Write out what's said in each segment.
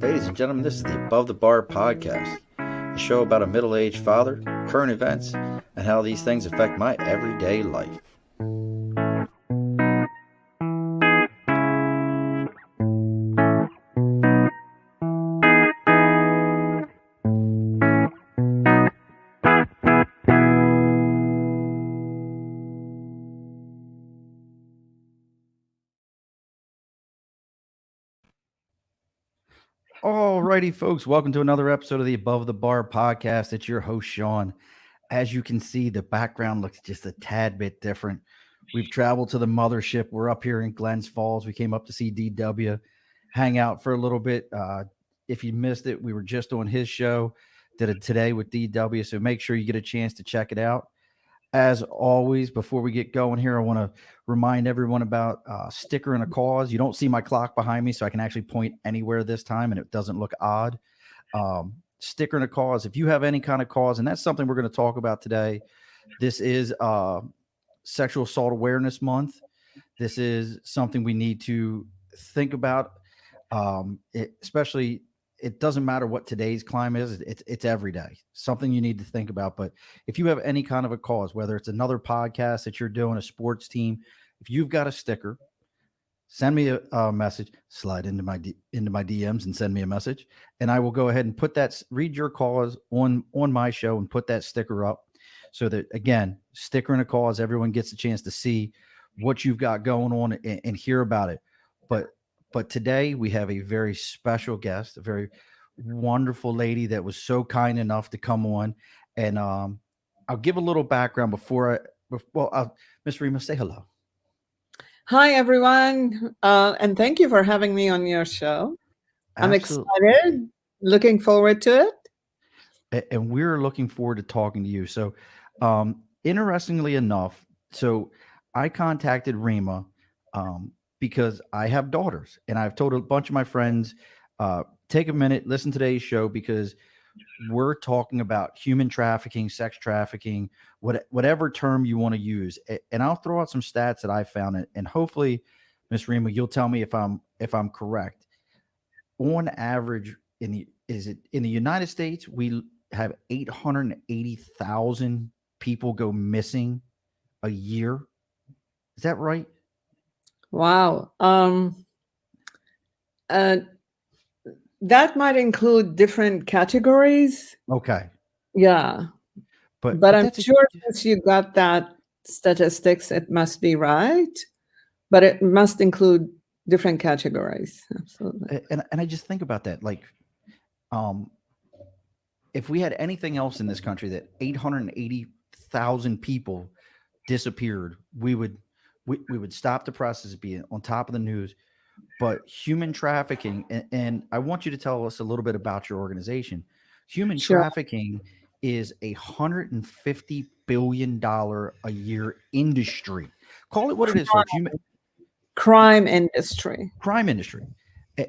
Ladies and gentlemen, this is the Above the Bar podcast, a show about a middle-aged father, current events, and how these things affect my everyday life. Alrighty, folks, welcome to another episode of the Above the Bar podcast. It's your host, Sean. As you can see, the background looks just a tad bit different. We've traveled to the mothership. We're up here in Glens Falls. We came up to see DW, hang out for a little bit. If you missed it, we were just on his show, did it today with DW, so make sure you get a chance to check it out. As always, before we get going here, I want to remind everyone about sticker and a cause. You don't see my clock behind me, so I can actually point anywhere this time, and it doesn't look odd. Sticker and a cause. If you have any kind of cause, and that's something we're going to talk about today. This is Sexual Assault Awareness Month. This is something we need to think about, especially. It doesn't matter what today's climate is. It's every day. Something you need to think about. But if you have any kind of a cause, whether it's another podcast that you're doing, a sports team, if you've got a sticker, send me a message, slide into my DMs and send me a message. And I will go ahead and read your cause on my show and put that sticker up so that, again, sticker and a cause, everyone gets a chance to see what you've got going on and hear about it. But today we have a very special guest, a very wonderful lady that was so kind enough to come on. And I'll give a little background Miss Rima, say hello. Hi, everyone. And thank you for having me on your show. Absolutely. I'm excited, looking forward to it. And we're looking forward to talking to you. So interestingly enough, so I contacted Rima because I have daughters, and I've told a bunch of my friends, take a minute, listen to today's show, because we're talking about human trafficking, sex trafficking, whatever term you want to use. And I'll throw out some stats that I found, and hopefully, Ms. Rima, you'll tell me if I'm correct. On average, in the United States, we have 880,000 people go missing a year. Is that right? Wow. That might include different categories. Okay. Yeah. But I'm sure since you got that statistics, it must be right. But it must include different categories. Absolutely. And I just think about that. Like, if we had anything else in this country that 880,000 people disappeared, we would stop the process of being on top of the news. But human trafficking, and I want you to tell us a little bit about your organization. Human trafficking is $150 billion a year industry. Call it what it is, folks. Crime industry. Crime industry.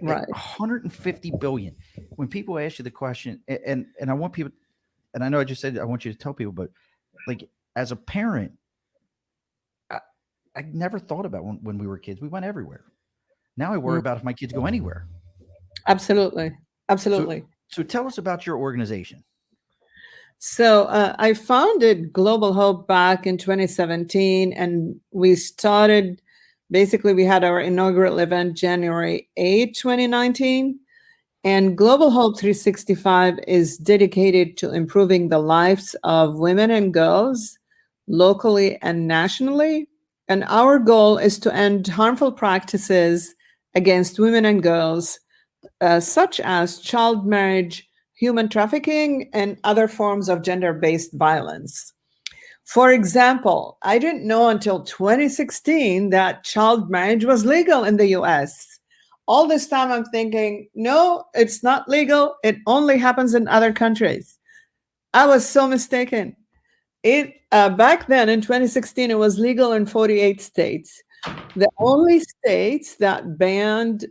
Right. 150 billion. When people ask you the question, and I want people, and I know I just said I want you to tell people, but like as a parent, I never thought about when we were kids. We went everywhere. Now I worry about if my kids go anywhere. Absolutely. Absolutely. So tell us about your organization. So I founded Global Hope back in 2017, and we started, basically we had our inaugural event January 8, 2019. And Global Hope 365 is dedicated to improving the lives of women and girls locally and nationally. And our goal is to end harmful practices against women and girls, such as child marriage, human trafficking, and other forms of gender-based violence. For example, I didn't know until 2016 that child marriage was legal in the US. All this time I'm thinking, no, it's not legal. It only happens in other countries. I was so mistaken. Back then in 2016, it was legal in 48 states. The only states that banned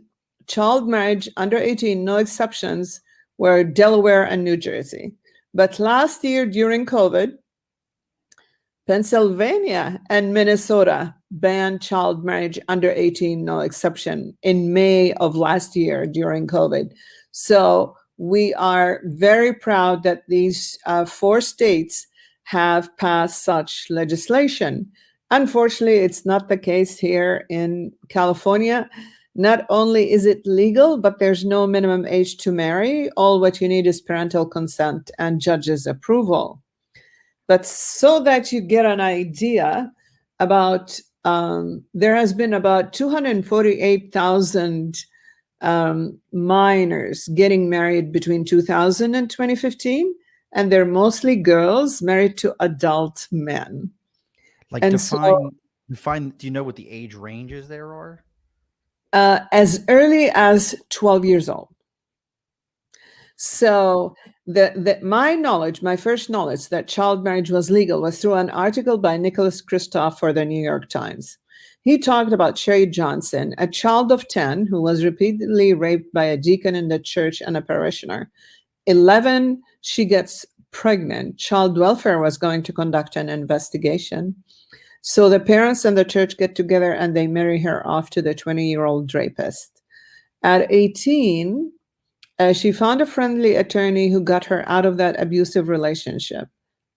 child marriage under 18, no exceptions, were Delaware and New Jersey. But last year during COVID, Pennsylvania and Minnesota banned child marriage under 18, no exception, in May of last year during COVID. So we are very proud that these 4 states have passed such legislation. Unfortunately, it's not the case here in California. Not only is it legal, but there's no minimum age to marry. All what you need is parental consent and judge's approval. But so that you get an idea about, there has been about 248,000 minors getting married between 2000 and 2015, and they're mostly girls married to adult men. Like And define. Do you know what the age ranges there are? as early as 12 years old. So my first knowledge that child marriage was legal was through an article by Nicholas Kristof for the New York Times. He talked about Sherry Johnson, a child of 10 who was repeatedly raped by a deacon in the church and a parishioner. 11, she gets pregnant. Child welfare was going to conduct an investigation. So the parents and the church get together and they marry her off to the 20-year-old rapist. At 18, she found a friendly attorney who got her out of that abusive relationship.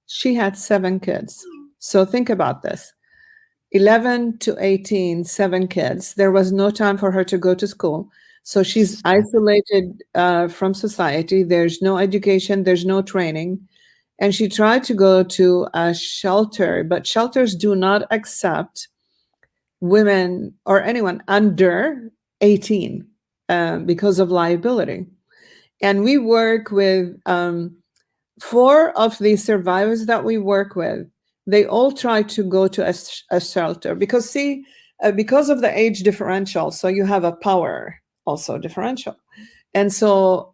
She had 7 kids. So think about this. 11 to 18, 7 kids. There was no time for her to go to school. So she's isolated from society. There's no education. There's no training. And she tried to go to a shelter, but shelters do not accept women or anyone under 18 because of liability. And we work with 4 of the survivors that we work with. They all try to go to a shelter because because of the age differential, so you have a power also differential. And so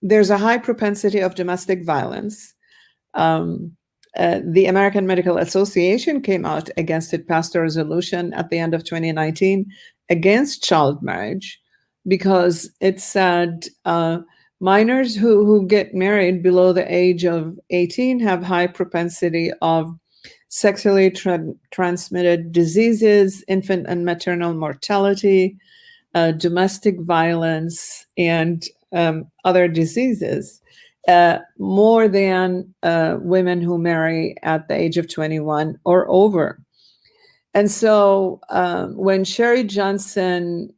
there's a high propensity of domestic violence. The American Medical Association came out against it, passed a resolution at the end of 2019 against child marriage because it said minors who get married below the age of 18 have high propensity of sexually transmitted diseases, infant and maternal mortality, domestic violence, and other diseases, more than women who marry at the age of 21 or over. And so when Sherry Johnson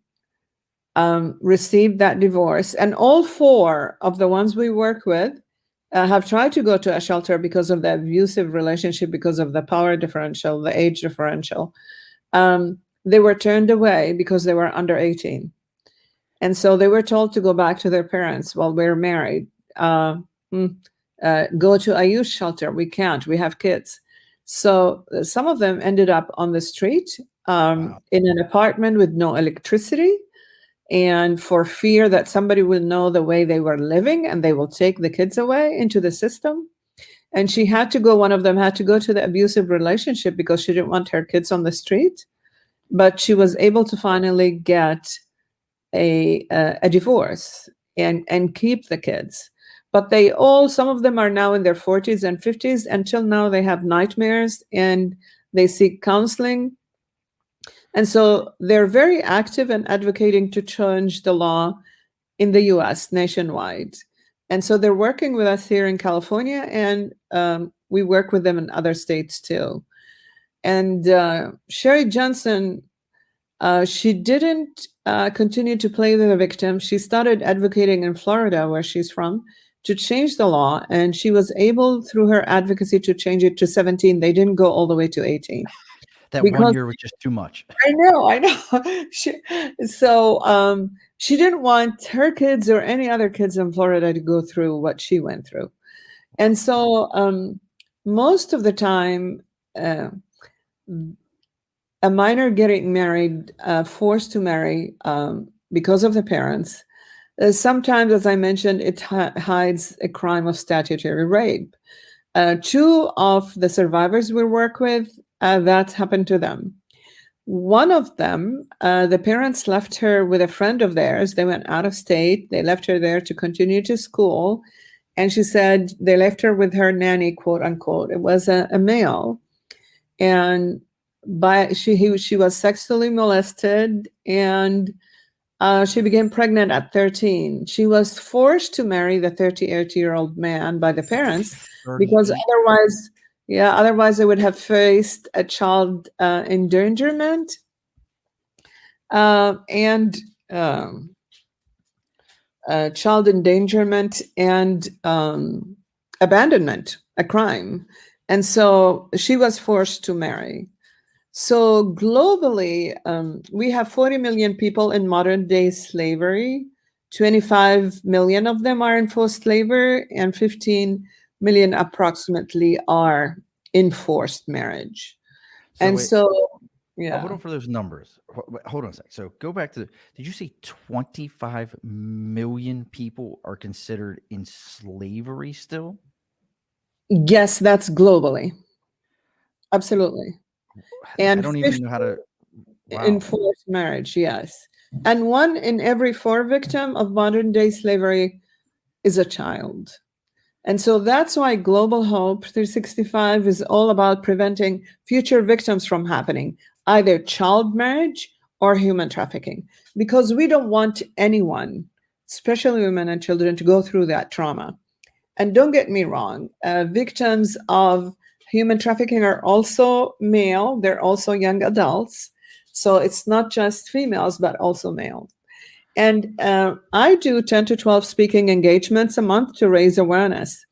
received that divorce, and all 4 of the ones we work with have tried to go to a shelter because of the abusive relationship, because of the power differential, the age differential. They were turned away because they were under 18. And so they were told to go back to their parents while we're married. Go to a youth shelter. We can't. We have kids. So some of them ended up on the street in an apartment with no electricity. And for fear that somebody will know the way they were living and they will take the kids away into the system. And one of them had to go to the abusive relationship because she didn't want her kids on the street. But she was able to finally get a divorce and keep the kids. But some of them are now in their 40s and 50s. Until now, they have nightmares and they seek counseling. And so they're very active in advocating to change the law in the US nationwide. And so they're working with us here in California, and we work with them in other states too. And Sherry Johnson, she didn't continue to play the victim. She started advocating in Florida, where she's from, to change the law. And she was able, through her advocacy, to change it to 17. They didn't go all the way to 18. That 1 year was just too much. I know. She didn't want her kids or any other kids in Florida to go through what she went through. And so most of the time, a minor getting married, forced to marry because of the parents, sometimes, as I mentioned, it hides a crime of statutory rape. 2 of the survivors we work with, that happened to them. One of them, the parents left her with a friend of theirs. They went out of state. They left her there to continue to school. And she said they left her with her nanny, quote unquote. It was a male. And she was sexually molested, and she became pregnant at 13. She was forced to marry the 38-year-old man by the parents because 38. otherwise they would have faced a child endangerment and child endangerment and abandonment, a crime. And so she was forced to marry. So globally, we have 40 million people in modern day slavery. 25 million of them are in forced labor, and 15 million approximately are in forced marriage. So And wait, so, hold yeah. on for those numbers. Hold on a sec. So go back to did you say 25 million people are considered in slavery still? Yes, that's globally. Absolutely. I And don't even 50 know how to. in Wow. forced marriage, yes. And 1 in every 4 victim of modern day slavery is a child. And so that's why Global Hope 365 is all about preventing future victims from happening, either child marriage or human trafficking, because we don't want anyone, especially women and children, to go through that trauma. And don't get me wrong, victims of human trafficking are also male, they're also young adults. So it's not just females, but also male. And I do 10 to 12 speaking engagements a month to raise awareness.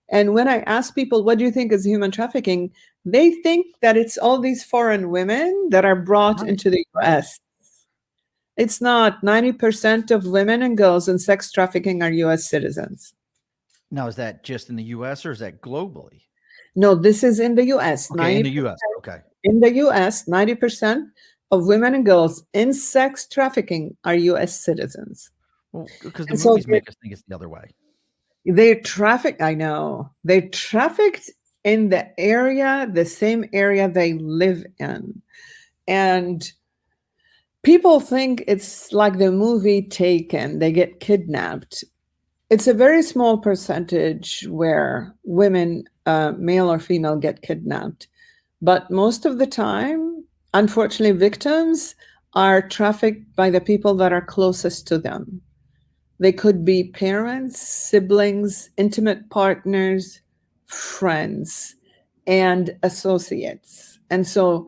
And when I ask people, what do you think is human trafficking? They think that it's all these foreign women that are brought Right. into the Right. US. It's not. 90% of women and girls in sex trafficking are US citizens. Now, is that just in the US or is that globally? No, this is in the US. Okay, in the 90% US. Okay. in the US, 90% of women and girls in sex trafficking are US citizens. Well, because the And so movies make us think it's the other way. they traffic, I know, they trafficked in the area, the same area they live in. And people think it's like the movie Taken, they get kidnapped. It's a very small percentage where women, male or female, get kidnapped. But most of the time, unfortunately, victims are trafficked by the people that are closest to them. They could be parents, siblings, intimate partners, friends, and associates. And so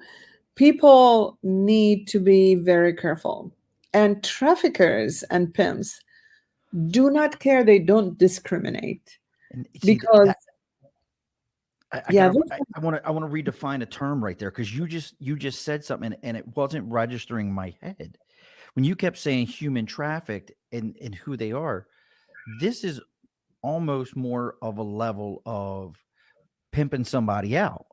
people need to be very careful. And traffickers and pimps do not care, they don't discriminate. And see Because, that I yeah, gotta I want to redefine a term right there because you just said something and it wasn't registering my head when you kept saying human trafficked and who they are. This is almost more of a level of pimping somebody out,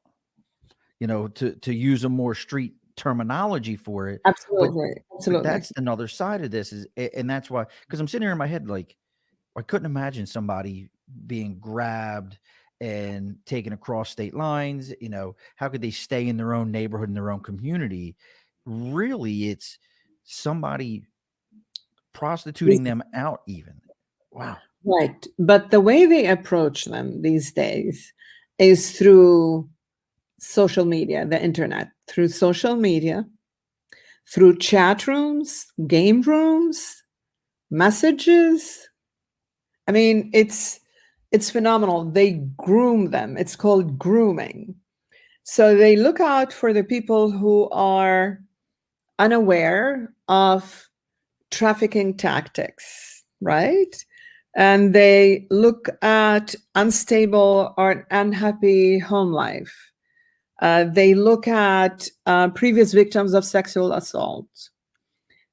to use a more street terminology for it. But absolutely, but absolutely. that's another side of this and that's why because I'm sitting here in my head like I couldn't imagine somebody being grabbed and taken across state lines. How could they stay in their own neighborhood, in their own community? Really, it's somebody prostituting them out, even. Wow. Right. But the way they approach them these days is through social media, the internet, through social media, through chat rooms, game rooms, messages. I mean, it's phenomenal. They groom them. It's called grooming. So they look out for the people who are unaware of trafficking tactics, right? And they look at unstable or unhappy home life. They look at previous victims of sexual assault.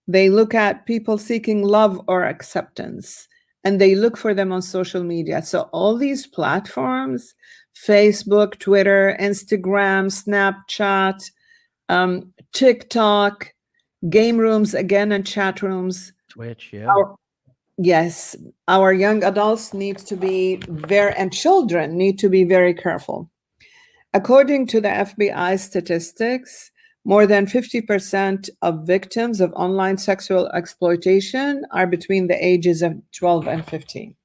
They look at people seeking love or acceptance, and they look for them on social media. So, all these platforms, Facebook, Twitter, Instagram, Snapchat, TikTok, game rooms again, and chat rooms. Twitch, yeah. Yes, our young adults need to be very, and children need to be very careful. According to the FBI statistics, more than 50% of victims of online sexual exploitation are between the ages of 12 and 15.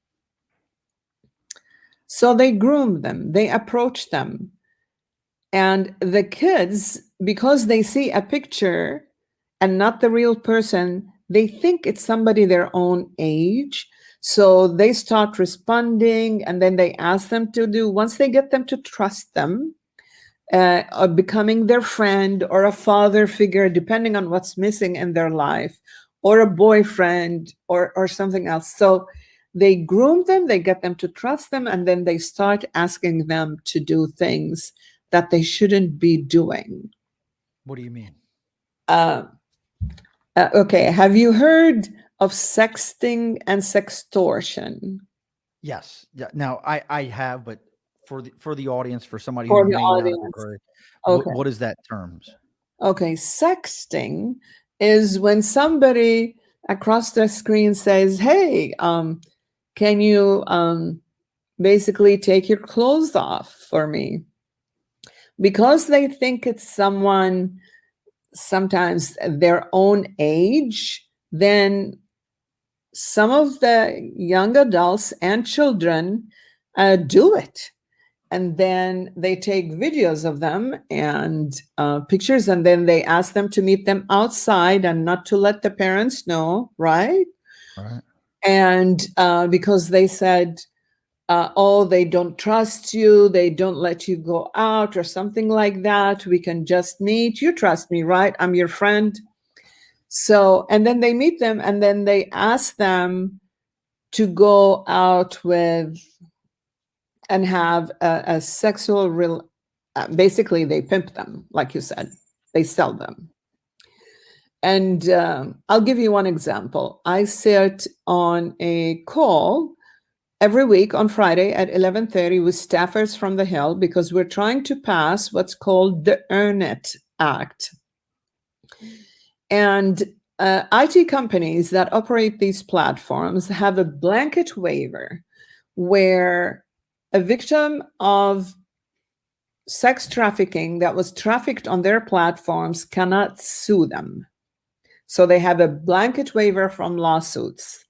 So they groom them, they approach them. And the kids, because they see a picture and not the real person, they think it's somebody their own age. So they start responding, and then they ask them to do, once they get them to trust them, or becoming their friend or a father figure, depending on what's missing in their life, or a boyfriend or something else. So they groom them, they get them to trust them, and then they start asking them to do things that they shouldn't be doing. What do you mean? Uh, okay, have you heard of sexting and sextortion? Yes. Yeah. Now I have, but for the audience, for somebody who For the may not have audience. heard, Okay. what is that terms? Okay, sexting is when somebody across the screen says, "Hey, can you basically take your clothes off for me?" Because they think it's someone sometimes their own age, then some of the young adults and children do it. And then they take videos of them and pictures, and then they ask them to meet them outside and not to let the parents know, right? Right. And because they said, oh, they don't trust you, they don't let you go out or something like that, we can just meet, you trust me, right? I'm your friend. So, and then they meet them, and then they ask them to go out with and have a sexual real, basically they pimp them, like you said, they sell them. And I'll give you one example. I sit on a call every week on Friday at 11:30 with staffers from the Hill, because we're trying to pass what's called the Earn It Act. And IT companies that operate these platforms have a blanket waiver where a victim of sex trafficking that was trafficked on their platforms cannot sue them. So they have a blanket waiver from lawsuits.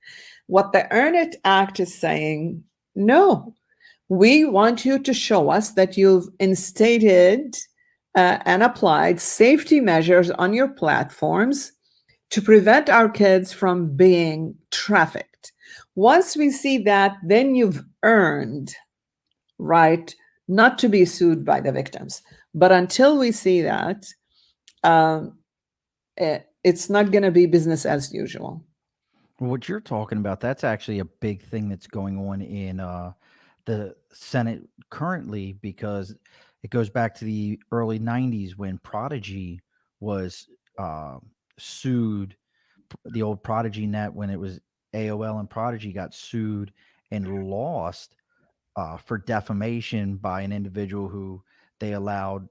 What the Earn It Act is saying, no, we want you to show us that you've instated and applied safety measures on your platforms to prevent our kids from being trafficked. Once we see that, then you've earned right not to be sued by the victims. But until we see that, um, it's not going to be business as usual. What you're talking about, that's actually a big thing that's going on in the Senate currently, because it goes back to the early 90s when Prodigy was uh, sued. The old Prodigy net, when it was AOL and Prodigy, got sued and lost for defamation by an individual who they allowed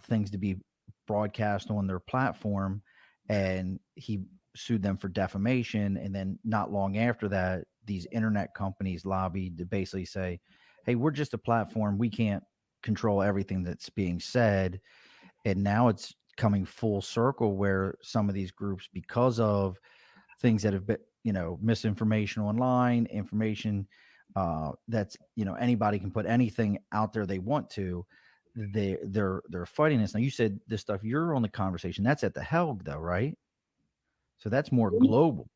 things to be broadcast on their platform, and he sued them for defamation. And then not long after that, these internet companies lobbied to basically say, hey, we're just a platform, we can't control everything that's being said. And now it's coming full circle where some of these groups, because of things that have been, misinformation online, information that's, anybody can put anything out there they want to. They're fighting this. Now, you said this stuff, you're on the conversation. That's at the Helg, though, right? So that's more global.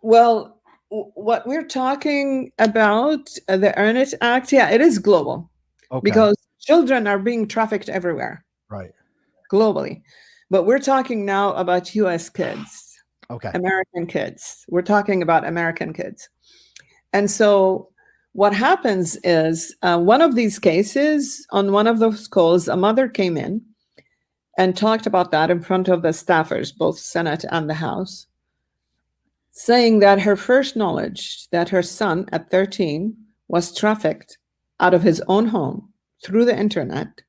Well, what we're talking about, the Earn It Act, yeah, it is global Okay. because children are being trafficked everywhere Right. globally. But we're talking now about US kids, Okay. American kids. We're talking about American kids. And so what happens is one of these cases, on one of those calls, a mother came in and talked about that in front of the staffers, both Senate and the House, saying that her first knowledge that her son at 13 was trafficked out of his own home through the internet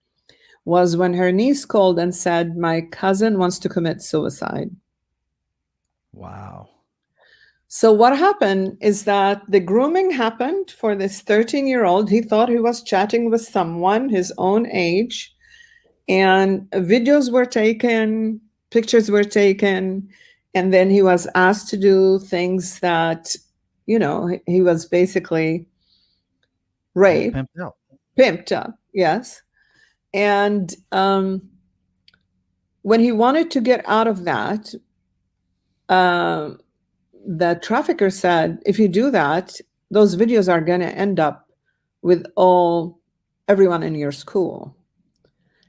was when her niece called and said, my cousin wants to commit suicide. Wow. So what happened is that the grooming happened for this 13-year-old. He thought he was chatting with someone his own age, and videos were taken, pictures were taken, and then he was asked to do things that, he was basically raped, Pimped out. pimped up, yes. And when he wanted to get out of that, the trafficker said, if you do that, those videos are going to end up with everyone in your school.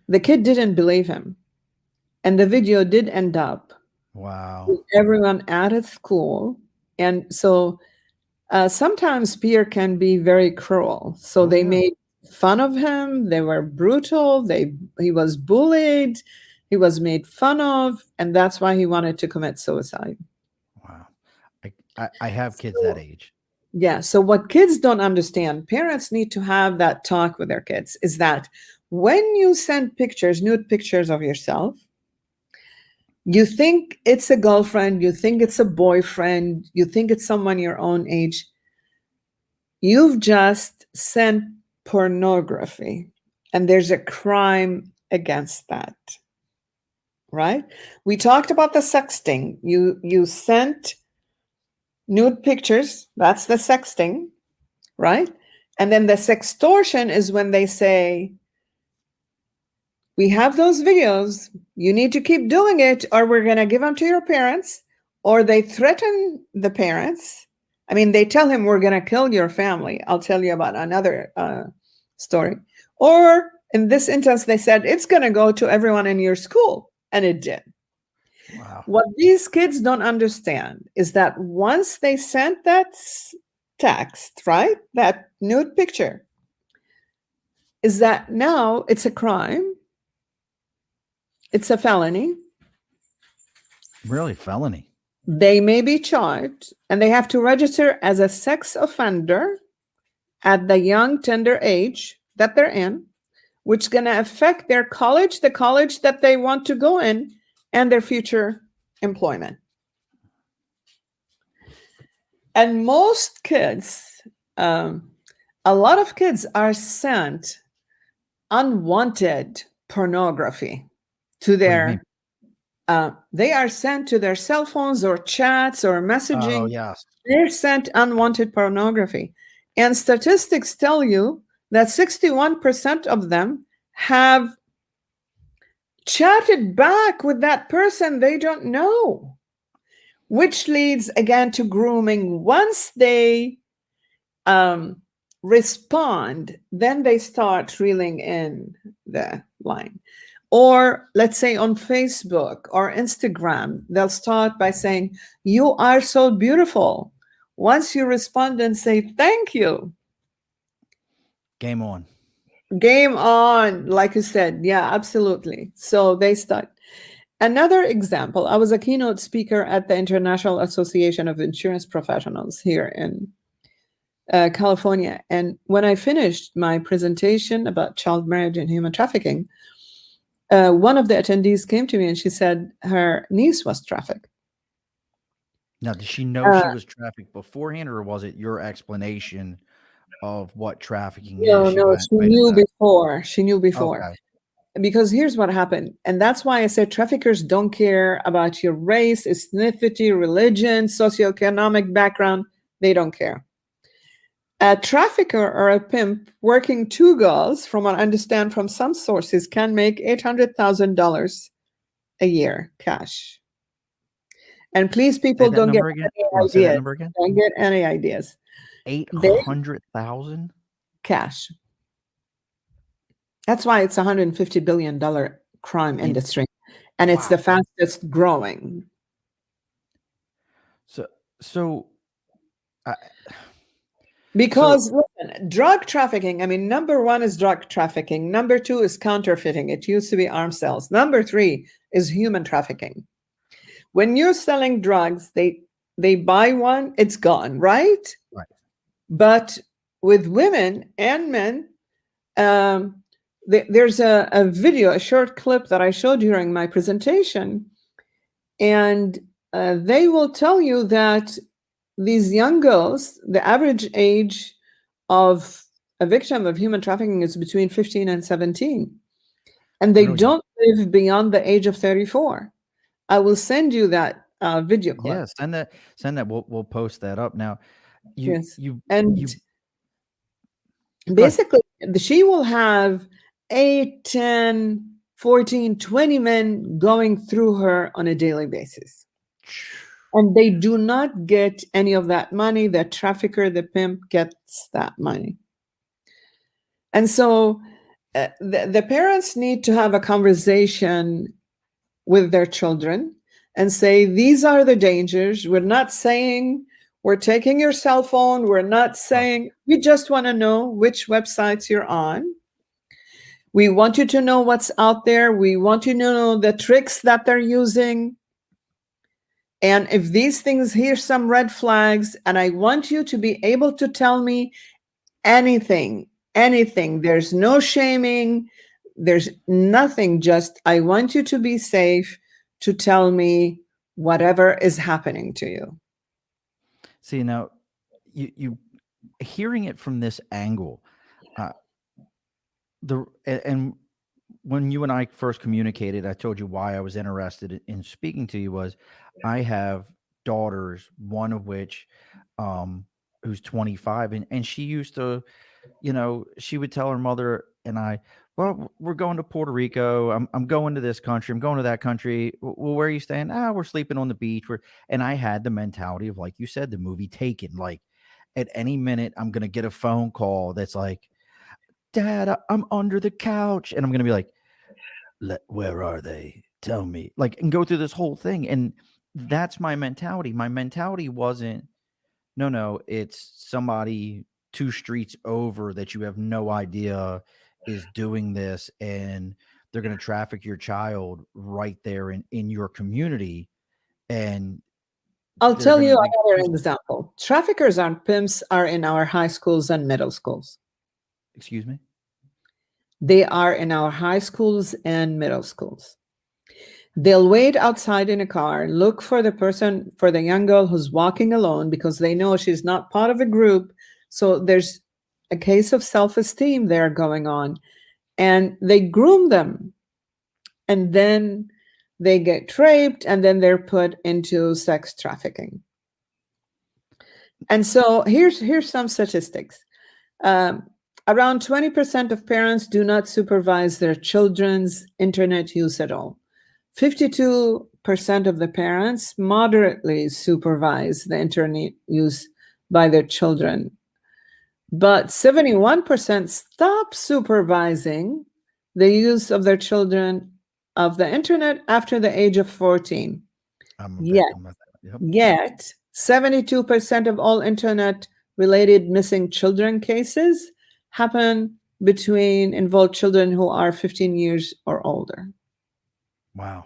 The kid didn't believe him. And the video did end up with everyone at his school. And so sometimes peer can be very cruel. So they made fun of him. They were brutal. He was bullied. He was made fun of. And that's why he wanted to commit suicide. Wow. I have kids that age. Yeah. So what kids don't understand, parents need to have that talk with their kids, is that when you send pictures, nude pictures of yourself, you think it's a girlfriend, you think it's a boyfriend, you think it's someone your own age. You've just sent pornography, and there's a crime against that, right? We talked about the sexting. You sent nude pictures, that's the sexting, right? And then the sextortion is when they say, we have those videos, you need to keep doing it, or we're going to give them to your parents, or they threaten the parents. I mean, they tell him, we're going to kill your family. I'll tell you about another story. Or in this instance, they said, it's going to go to everyone in your school. And it did. Wow. What these kids don't understand is that once they sent that text, right, that nude picture, is that now it's a crime. It's a felony. Really, felony? They may be charged, and they have to register as a sex offender at the young, tender age that they're in, which is going to affect their college, the college that they want to go in, and their future employment. And most kids, a lot of kids are sent unwanted pornography to their, they are sent to their cell phones or chats or messaging. Oh, yes. They're sent unwanted pornography. And statistics tell you that 61% of them have chatted back with that person they don't know, which leads again to grooming. Once they respond, then they start reeling in the line. Or let's say on Facebook or Instagram, they'll start by saying, you are so beautiful. Once you respond and say, thank you. Game on. Game on, like you said. Yeah, absolutely. So they start. Another example, I was a keynote speaker at the International Association of Insurance Professionals here in California. And when I finished my presentation about child marriage and human trafficking, one of the attendees came to me and she said her niece was trafficked. Now, did she know she was trafficked beforehand, or was it your explanation of what trafficking is? No, she knew before. She knew before. Okay. Because here's what happened. And that's why I said traffickers don't care about your race, ethnicity, religion, socioeconomic background. They don't care. A trafficker or a pimp working two girls, from what I understand from some sources, can make $800,000 a year cash. And please, people, don't get any ideas. Don't get any ideas. 800,000 cash. That's why it's $150 billion crime industry, and it's the fastest growing. Because listen, drug trafficking, I mean, number one is drug trafficking. Number two is counterfeiting. It used to be arms sales. Number three is human trafficking. When you're selling drugs, they buy one, it's gone, right? Right. But with women and men, there's a video, a short clip that I showed during my presentation, and they will tell you that these young girls, the average age of a victim of human trafficking is between 15 and 17, and they don't live beyond the age of 34. I will send you that video clip. Yeah, send that. We'll post that up now. Basically, she will have 8, 10, 14, 20 men going through her on a daily basis. And they do not get any of that money. The trafficker, the pimp gets that money. And so the parents need to have a conversation with their children and say, these are the dangers. We're not saying we're taking your cell phone. We're not saying, we just want to know which websites you're on. We want you to know what's out there. We want you to know the tricks that they're using. And if these things, here's some red flags, and I want you to be able to tell me anything. There's no shaming. There's nothing. Just, I want you to be safe to tell me whatever is happening to you. See, now you hearing it from this angle, and when you and I first communicated, I told you why I was interested in speaking to you was I have daughters, one of which who's 25, and she used to, she would tell her mother and I, well, we're going to Puerto Rico. I'm going to this country. I'm going to that country. Well, where are you staying? We're sleeping on the beach. And I had the mentality of, like you said, the movie Taken, like at any minute I'm going to get a phone call that's like, Dad, I'm under the couch. And I'm going to be like, where are they? Tell me. Like, and go through this whole thing. And that's my mentality. My mentality wasn't, no, it's somebody 2 streets over that you have no idea is doing this, and they're going to traffic your child right there in your community. And I'll they're tell going you to another example. Traffickers and pimps are in our high schools and middle schools. Excuse me? They are in our high schools and middle schools. They'll wait outside in a car, look for the young girl who's walking alone because they know she's not part of a group. So there's a case of self-esteem there going on. And they groom them. And then they get raped, and then they're put into sex trafficking. And so here's some statistics. Around 20% of parents do not supervise their children's internet use at all. 52% of the parents moderately supervise the internet use by their children. But 71% stop supervising the use of their children of the internet after the age of 14. Yet 72% of all internet-related missing children cases happen between involved children who are 15 years or older. Wow.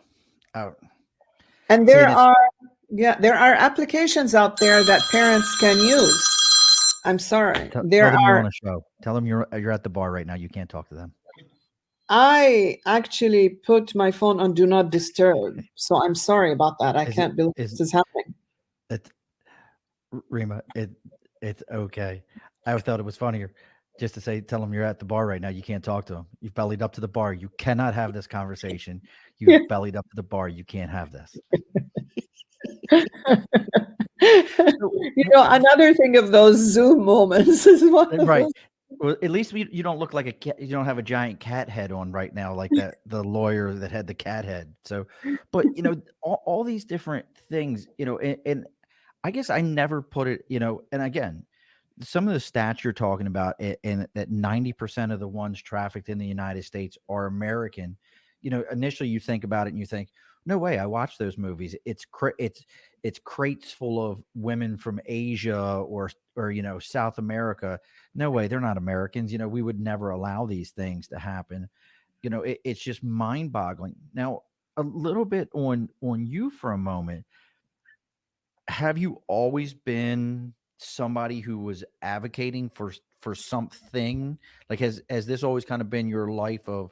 And there are applications out there that parents can use. I'm sorry. Tell them you're on a show. Tell them you're at the bar right now. You can't talk to them. I actually put my phone on do not disturb. So I'm sorry about that. I can't believe this is happening. Rima, it's okay. I thought it was funnier just to say, tell them you're at the bar right now. You can't talk to them. You've bellied up to the bar. You cannot have this conversation. You've bellied up to the bar. You can't have this. Another thing of those Zoom moments is right. Well, at least you don't look like a cat. You don't have a giant cat head on right now, like that the lawyer that had the cat head. So, but all these different things, and I guess I never put it, and again, some of the stats you're talking about, and that 90% of the ones trafficked in the United States are American. Initially you think about it and you think, no way, I watched those movies. It's crates full of women from Asia or South America. No way, they're not Americans. We would never allow these things to happen. It's just mind-boggling. Now, a little bit on you for a moment. Have you always been somebody who was advocating for something? Like, has this always kind of been your life of,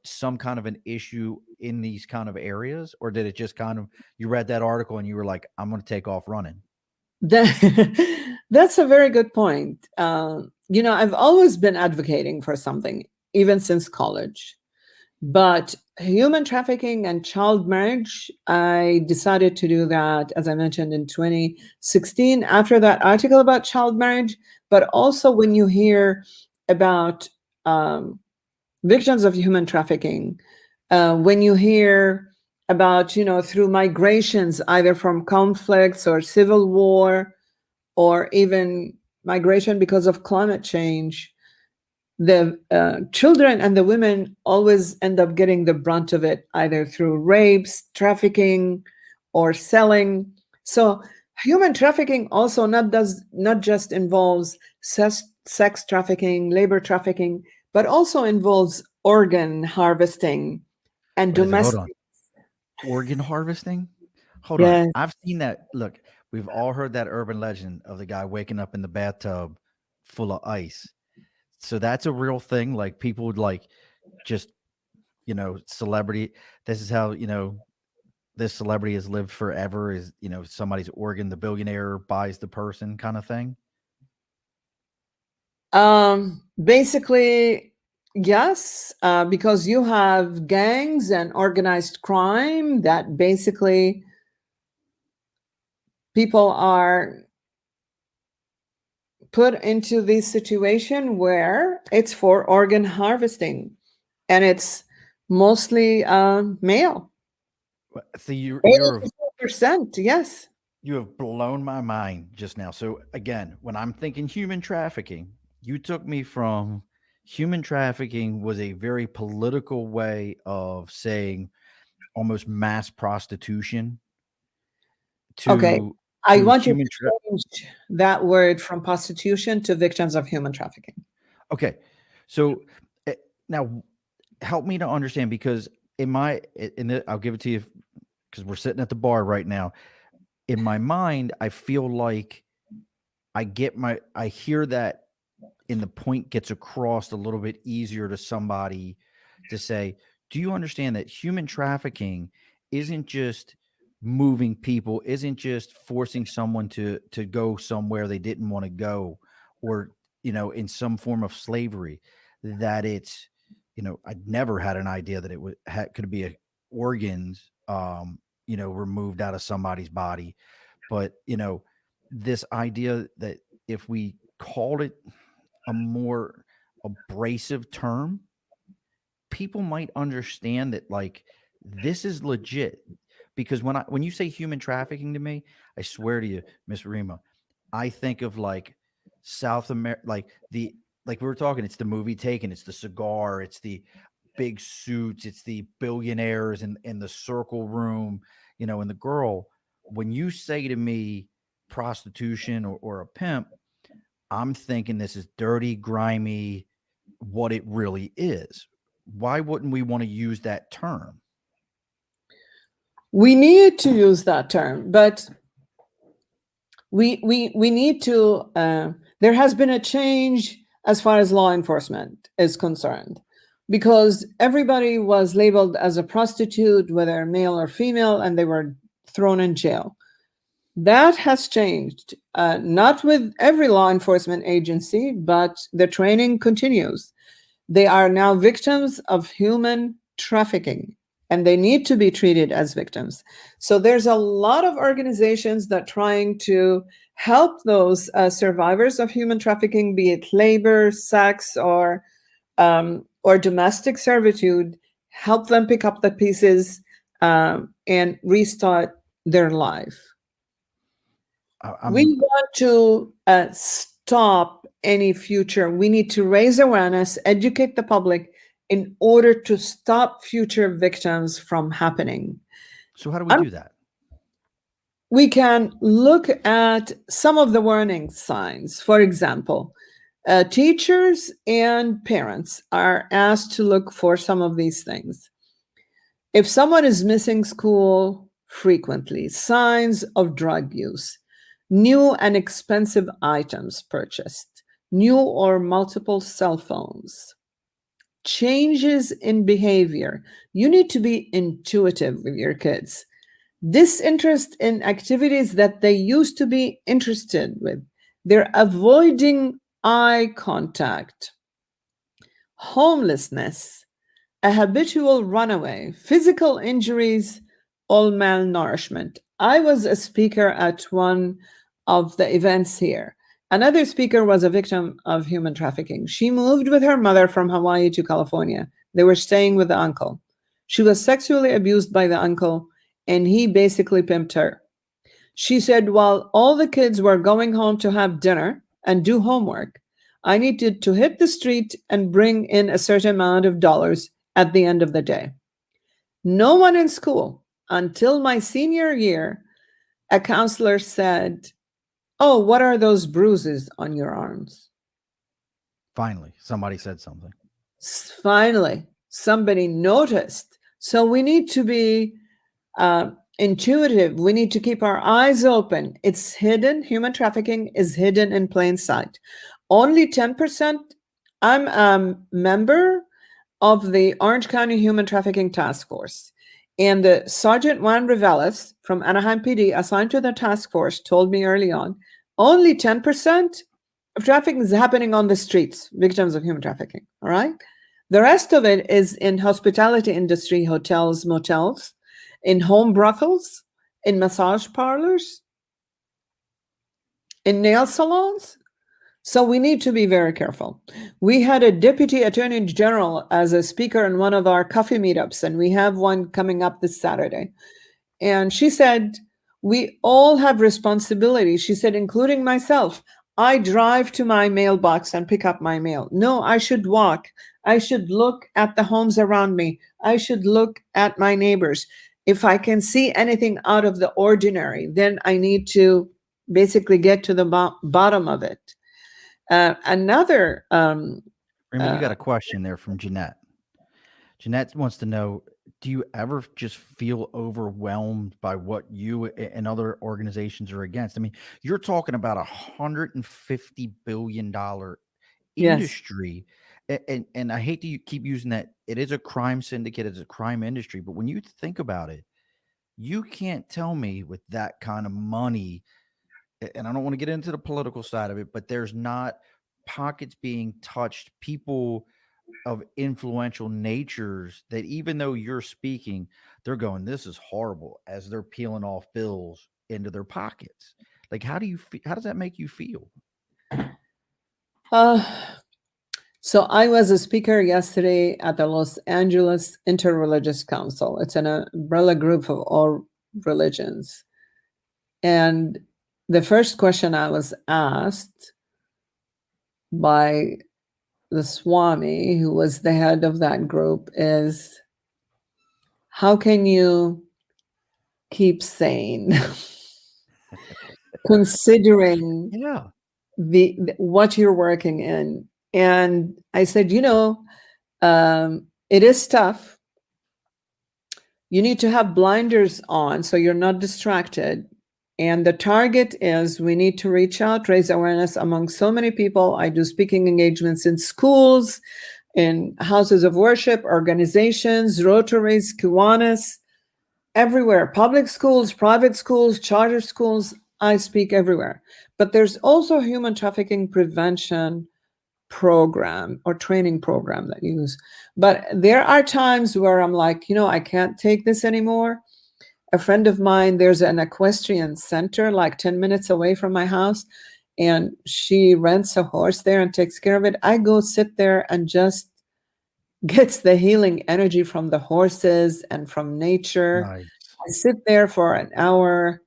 some kind of an issue in these kind of areas? Or did it just kind of, you read that article and you were like, I'm going to take off running? That's a very good point. I've always been advocating for something, even since college. But human trafficking and child marriage, I decided to do that, as I mentioned, in 2016, after that article about child marriage. But also when you hear about victims of human trafficking, when you hear about, through migrations, either from conflicts or civil war, or even migration because of climate change, the children and the women always end up getting the brunt of it, either through rapes, trafficking, or selling. So human trafficking also not just involves sex trafficking, labor trafficking, but also involves organ harvesting and What is it? Hold on. domestic. Organ harvesting? Hold on. Yeah. I've seen that. Look, we've all heard that urban legend of the guy waking up in the bathtub full of ice. So that's a real thing. Like people would like just, celebrity. This is how, this celebrity has lived forever is, somebody's organ, the billionaire buys the person kind of thing. Basically, yes, because you have gangs and organized crime that basically people are put into this situation where it's for organ harvesting, and it's mostly male. So you you're 80%, yes. you have blown my mind just now. So again, when I'm thinking human trafficking, you took me from human trafficking was a very political way of saying almost mass prostitution Okay. to I want you to human change that word from prostitution to victims of human trafficking. Okay. So now help me to understand because I'll give it to you because we're sitting at the bar right now. In my mind, I feel like I hear that and the point gets across a little bit easier to somebody to say, do you understand that human trafficking isn't just moving people, isn't just forcing someone to go somewhere they didn't want to go or, in some form of slavery, that it's, I'd never had an idea that it could be organs, removed out of somebody's body. But, this idea that if we called it a more abrasive term, people might understand that like this is legit. Because when you say human trafficking to me, I swear to you, Miss Rima, I think of like South America, like we were talking, it's the movie Taken, it's the cigar, it's the big suits, it's the billionaires in the circle room, and the girl. When you say to me prostitution or a pimp, I'm thinking this is dirty, grimy, what it really is. Why wouldn't we want to use that term? We need to use that term, but we need to. There has been a change as far as law enforcement is concerned, because everybody was labeled as a prostitute, whether male or female, and they were thrown in jail. That has changed, not with every law enforcement agency, but the training continues. They are now victims of human trafficking, and they need to be treated as victims. So there's a lot of organizations that trying to help those survivors of human trafficking, be it labor, sex, or domestic servitude, help them pick up the pieces and restart their life. We I'm want to stop any future. We need to raise awareness, educate the public in order to stop future victims from happening. So how do we do that? We can look at some of the warning signs. For example, teachers and parents are asked to look for some of these things. If someone is missing school frequently, signs of drug use, new and expensive items purchased, new or multiple cell phones, changes in behavior. You need to be intuitive with your kids. Disinterest in activities that they used to be interested with. They're avoiding eye contact. Homelessness, a habitual runaway, physical injuries, all malnourishment. I was a speaker at one of the events here, Another speaker was a victim of human trafficking. She moved with her mother from Hawaii to California. They were staying with the uncle. She was sexually abused by the uncle, and he basically pimped her. She said, while all the kids were going home to have dinner and do homework, I needed to hit the street and bring in a certain amount of dollars at the end of the day. No one in school until my senior year, a counselor said, "Oh, what are those bruises on your arms?" Finally, somebody said something. Finally, somebody noticed. So we need to be intuitive. We need to keep our eyes open. It's hidden. Human trafficking is hidden in plain sight. Only 10%. I'm a member of the Orange County Human Trafficking Task Force. And the Sergeant Juan Reveles from Anaheim PD, assigned to the task force, told me early on, only 10% of trafficking is happening on the streets, victims of human trafficking, all right? The rest of it is in hospitality industry, hotels, motels, in home brothels, in massage parlors, in nail salons. So we need to be very careful. We had a deputy attorney general as a speaker in one of our coffee meetups, and we have one coming up this Saturday. And she said, we all have responsibility. She said, including myself. I drive to my mailbox and pick up my mail. No, I should walk. I should look at the homes around me. I should look at my neighbors. If I can see anything out of the ordinary, then I need to basically get to the bottom of it. Another Rima, you got a question there from Jeanette. Jeanette wants to know, do you ever just feel overwhelmed by what you and other organizations are against? I mean, you're talking about $150 billion yes. industry. And I hate to keep using that. It is a crime syndicate. It's a crime industry. But when you think about it, you can't tell me with that kind of money, and I don't want to get into the political side of it, but there's not pockets being touched, people of influential natures that even though you're speaking, they're going, this is horrible, as they're peeling off bills into their pockets. Like, how does that make you feel? So I was a speaker yesterday at the Los Angeles Interreligious Council. It's an umbrella group of all religions. And the first question I was asked by the Swami, who was the head of that group, is, how can you keep sane considering the what you're working in? And I said, it is tough. You need to have blinders on so you're not distracted. And the target is, we need to reach out, raise awareness among so many people. I do speaking engagements in schools, in houses of worship, organizations, Rotaries, Kiwanis, everywhere, public schools, private schools, charter schools. I speak everywhere. But there's also a human trafficking prevention program or training program that you use. But there are times where I'm like, I can't take this anymore. A friend of mine, there's an equestrian center like 10 minutes away from my house, and she rents a horse there and takes care of it. I go sit there and just gets the healing energy from the horses and from nature. Nice. I sit there for an hour,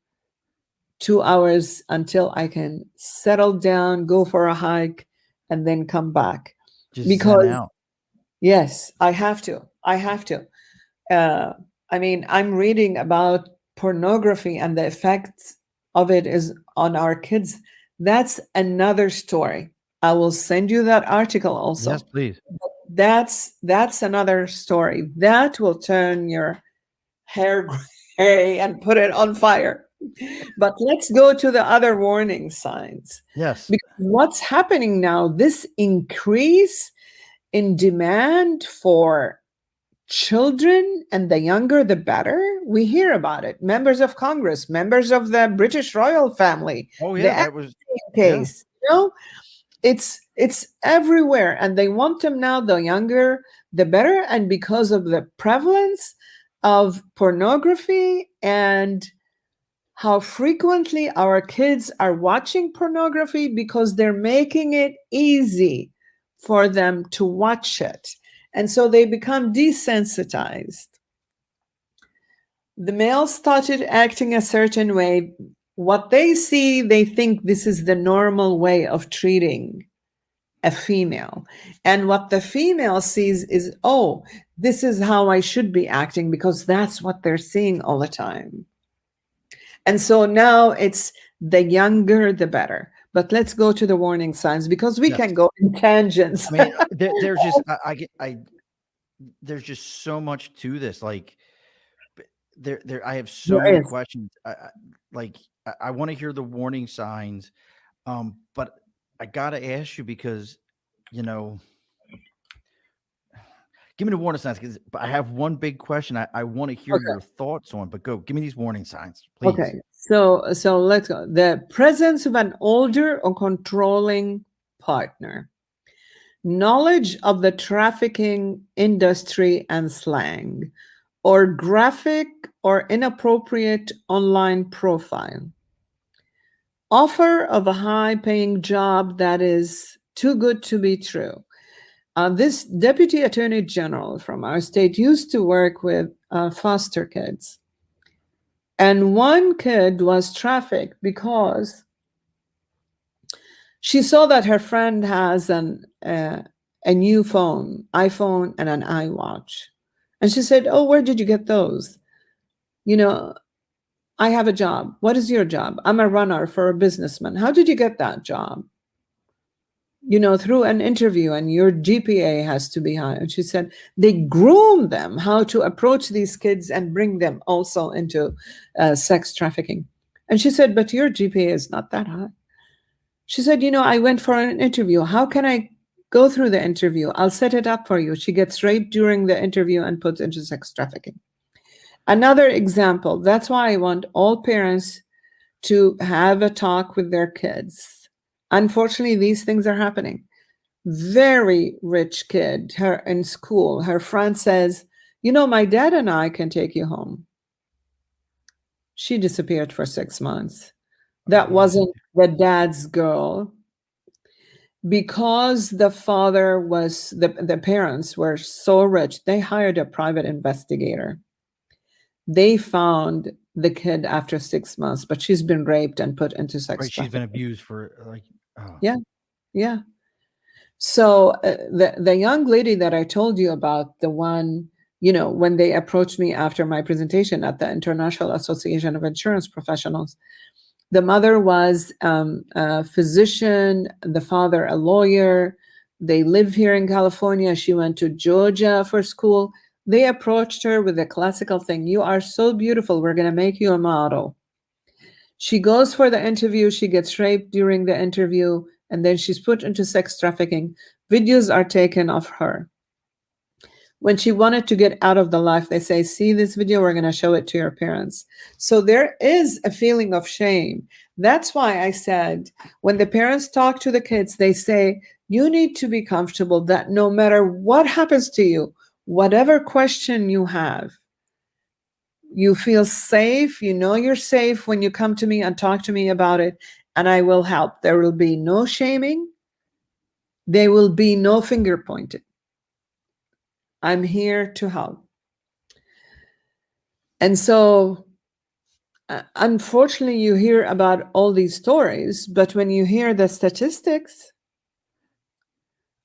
2 hours until I can settle down, go for a hike, and then come back. Just because zen out. Yes, I have to. I'm reading about pornography and the effects of it is on our kids. That's another story. I will send you that article also. Yes, please. That's another story. That will turn your hair gray and put it on fire. But let's go to the other warning signs. Yes. Because what's happening now, this increase in demand for children, and the younger the better, we hear about it. Members of Congress, members of the British royal family. Oh yeah, that was case. It's everywhere, and they want them now, the younger the better. And because of the prevalence of pornography and how frequently our kids are watching pornography because they're making it easy for them to watch it. And so they become desensitized. The males started acting a certain way. What they see, they think this is the normal way of treating a female. And what the female sees is, oh, this is how I should be acting because that's what they're seeing all the time. And so now it's the younger, the better. But let's go to the warning signs because we Yes. can go in tangents. I mean, there's just I get there's just so much to this. Like I have so There many is. questions. I want to hear the warning signs, but I gotta ask you because you know, give me the warning signs because I have one big question. I want to hear your thoughts on. But go, give me these warning signs, please. Okay. So let's go. The presence of an older or controlling partner. Knowledge of the trafficking industry and slang, or graphic or inappropriate online profile. Offer of a high paying job that is too good to be true. This deputy attorney general from our state used to work with foster kids. And one kid was trafficked because she saw that her friend has a new phone, iPhone, and an iWatch. And she said, "Oh, where did you get those? You know, I have a job. What is your job? I'm a runner for a businessman. How did you get that job? Through an interview, and your GPA has to be high." And she said, they groom them how to approach these kids and bring them also into sex trafficking. And she said, but your GPA is not that high. She said, I went for an interview. How can I go through the interview? I'll set it up for you. She gets raped during the interview and put into sex trafficking. Another example, that's why I want all parents to have a talk with their kids. Unfortunately, these things are happening. Very rich kid, her in school, her friend says, my dad and I can take you home. She disappeared for 6 months. That wasn't the dad's girl. Because the father was, the parents were so rich, they hired a private investigator. They found the kid after 6 months, but she's been raped and put into sex Right, she's been trafficking. abused for Yeah. So the young lady that I told you about, the one, when they approached me after my presentation at the International Association of Insurance Professionals, the mother was a physician, the father a lawyer. They live here in California. She went to Georgia for school. They approached her with the classical thing, you are so beautiful, we're going to make you a model. She goes for the interview. She gets raped during the interview, and then she's put into sex trafficking. Videos are taken of her. When she wanted to get out of the life, they say, see this video, we're going to show it to your parents. So there is a feeling of shame. That's why I said, when the parents talk to the kids, they say, you need to be comfortable that no matter what happens to you, whatever question you have, you feel safe. You're safe when you come to me and talk to me about it, and I will help. There will be no shaming. There will be no finger pointing. I'm here to help. And so, unfortunately, you hear about all these stories, but when you hear the statistics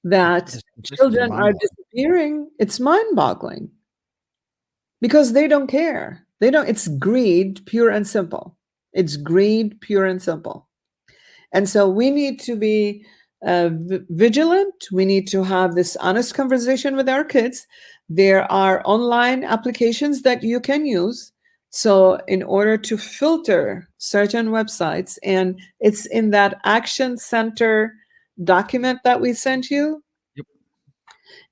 that children are disappearing, it's mind-boggling because they don't care. It's greed, pure and simple. It's greed, pure and simple. And so we need to be vigilant. We need to have this honest conversation with our kids. There are online applications that you can use. So in order to filter certain websites, and it's in that Action Center document that we sent you. Yep.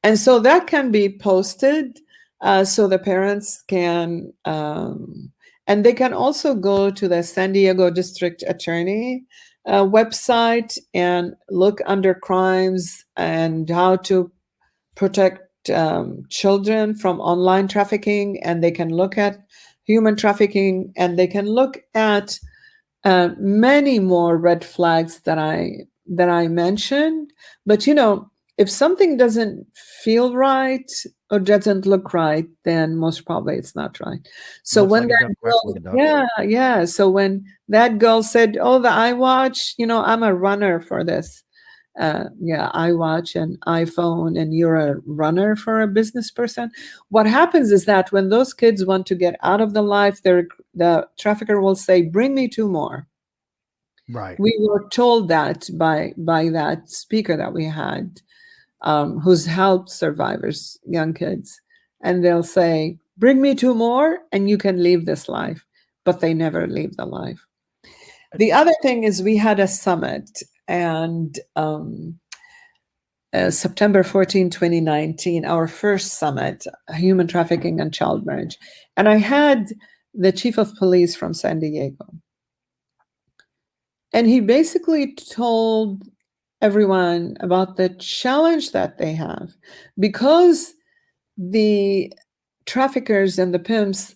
And so that can be posted so the parents can, and they can also go to the San Diego District Attorney website and look under crimes and how to protect children from online trafficking. And they can look at human trafficking, and they can look at many more red flags that I mentioned. But if something doesn't feel right or doesn't look right, then most probably it's not right. So Looks when like a duck, that quacks like girl, a duck. yeah. So when that girl said, "Oh, the iWatch, I'm a runner for this." Yeah, iWatch and iPhone, and you're a runner for a business person. What happens is that when those kids want to get out of the life, the trafficker will say, "Bring me two more." Right. We were told that by that speaker that we had, who's helped survivors, young kids, and they'll say, "Bring me two more, and you can leave this life," but they never leave the life. The other thing is we had a summit, and September 14, 2019, our first summit, Human Trafficking and Child Marriage. And I had the chief of police from San Diego. And he basically told everyone about the challenge that they have because the traffickers and the pimps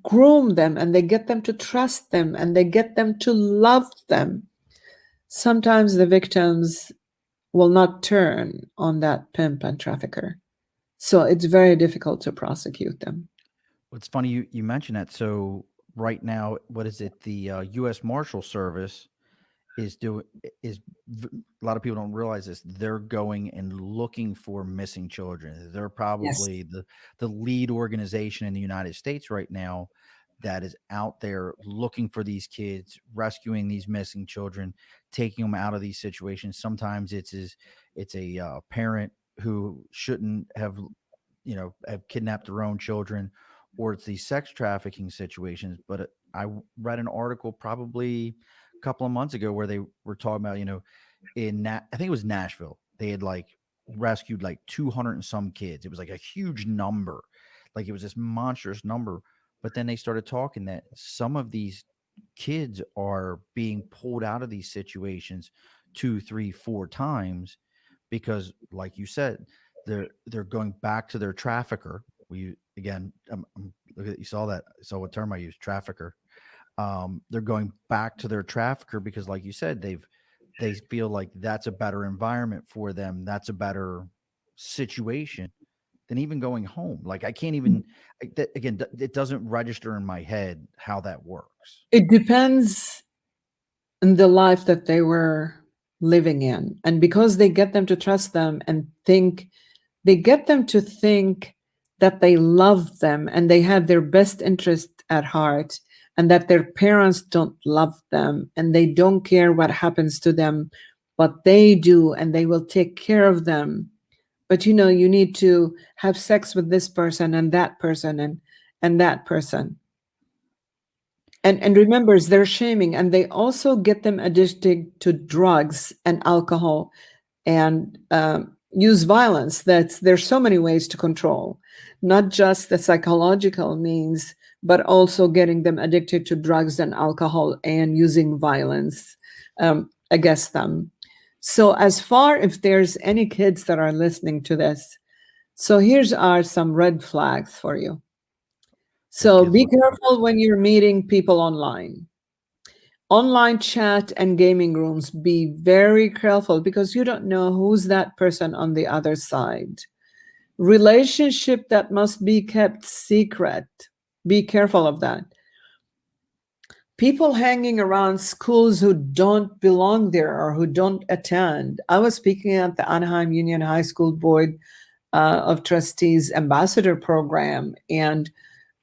groom them and they get them to trust them and they get them to love them. Sometimes the victims will not turn on that pimp and trafficker. So it's very difficult to prosecute them. Well, it's funny you mentioned that. So right now, what is it? The U.S. Marshal Service is doing is a lot of people don't realize this. They're going and looking for missing children. They're Yes. probably the lead organization in the United States right now that is out there looking for these kids, rescuing these missing children, taking them out of these situations. Sometimes it's a parent who shouldn't have kidnapped their own children, or it's these sex trafficking situations. But I read an article probably a couple of months ago where they were talking about, I think it was Nashville. They had like rescued like 200 and some kids. It was like a huge number. Like it was this monstrous number. But then they started talking that some of these kids are being pulled out of these situations two, three, four times because, like you said, they're going back to their trafficker. We again, look at you saw that. Saw what term I used, trafficker. They're going back to their trafficker because, like you said, they feel like that's a better environment for them. That's a better situation than even going home. Like I can't even again. It doesn't register in my head how that works. It depends on the life that they were living in. And because they get them to trust them and they get them to think that they love them and they have their best interest at heart, and that their parents don't love them and they don't care what happens to them, but they do, and they will take care of them. But you need to have sex with this person and that person and that person. And remembers they're shaming, and they also get them addicted to drugs and alcohol and use violence. There's so many ways to control, not just the psychological means, but also getting them addicted to drugs and alcohol and using violence against them. So as far if there's any kids that are listening to this, so here's are some red flags for you. Hope So kids be listen. careful when you're meeting people online. Online chat and gaming rooms, be very careful because you don't know who's that person on the other side. Relationship that must be kept secret. Be careful of that. People hanging around schools who don't belong there or who don't attend. I was speaking at the Anaheim Union High School Board of Trustees Ambassador Program, and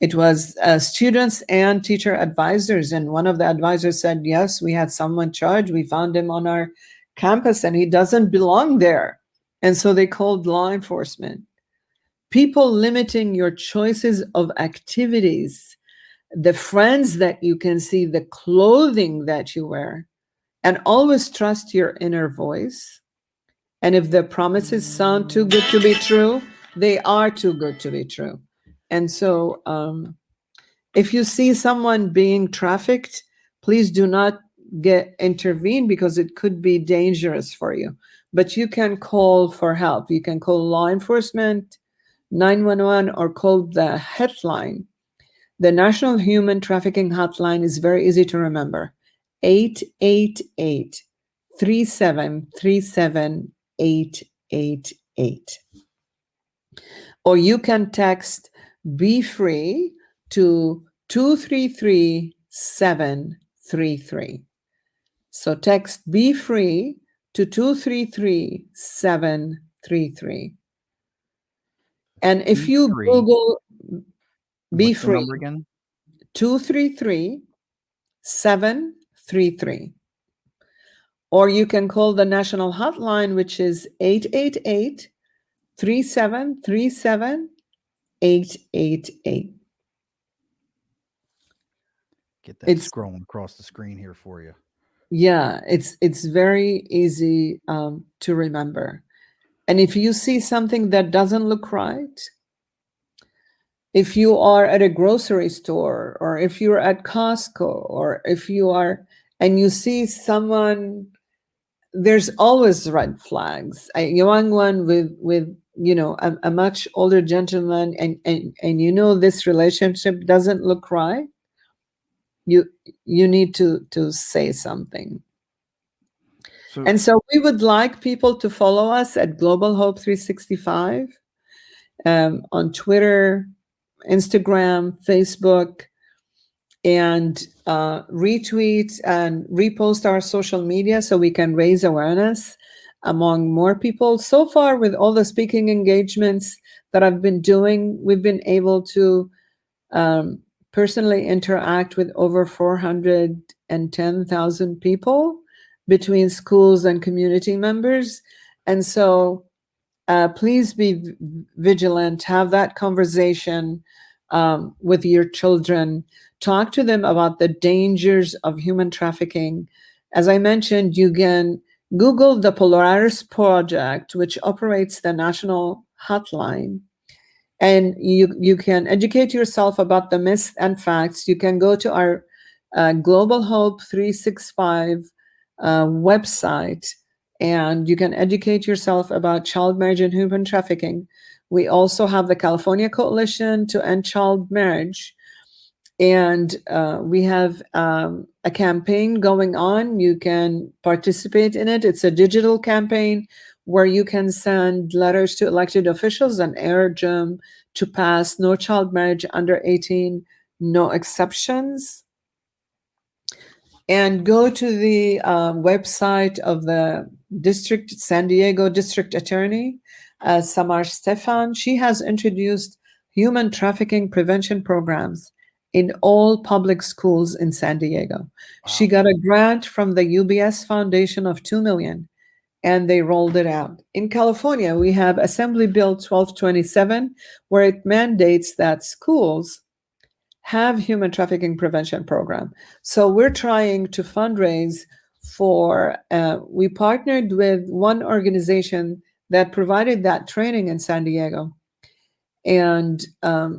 it was students and teacher advisors. And one of the advisors said, yes, we had someone charged. We found him on our campus and he doesn't belong there. And so they called law enforcement. People limiting your choices of activities, the friends that you can see, the clothing that you wear, and always trust your inner voice. And if the promises sound too good to be true, they are too good to be true. And so, if you see someone being trafficked, please do not get intervene because it could be dangerous for you. But you can call for help. You can call law enforcement, 911, or call the headline. The National Human Trafficking Hotline is very easy to remember: 888 3737 888. Or you can text Be Free to 233 733. So text Be Free to 233 733. And if Be you free. Google Be What's the Free, number again? 233 733. Or you can call the national hotline, which is 888 3737 888. Get that It's scrolling across the screen here for you. Yeah, it's very easy to remember. And if you see something that doesn't look right, if you are at a grocery store, or if you're at Costco, or if you are and you see someone, there's always red flags. A young one with a much older gentleman, and this relationship doesn't look right, you need to say something. So And so we would like people to follow us at Global Hope 365 on Twitter, Instagram, Facebook, and retweet and repost our social media so we can raise awareness among more people. So far, with all the speaking engagements that I've been doing, we've been able to personally interact with over 410,000 people between schools and community members. And so please be vigilant, have that conversation with your children, talk to them about the dangers of human trafficking. As I mentioned, you can Google the Polaris Project, which operates the national hotline, and you can educate yourself about the myths and facts. You can go to our Global Hope 365 website, and you can educate yourself about child marriage and human trafficking. We also have the California Coalition to End Child Marriage, and we have a campaign going on. You can participate in it. It's a digital campaign where you can send letters to elected officials and urge them to pass no child marriage under 18, no exceptions. And go to the website of the San Diego District Attorney, Samar Stefan. She has introduced human trafficking prevention programs in all public schools in San Diego. Wow. She got a grant from the UBS Foundation of $2 million, and they rolled it out. In California, we have Assembly Bill 1227, where it mandates that schools have human trafficking prevention program. So we're trying to fundraise for, we partnered with one organization that provided that training in San Diego. And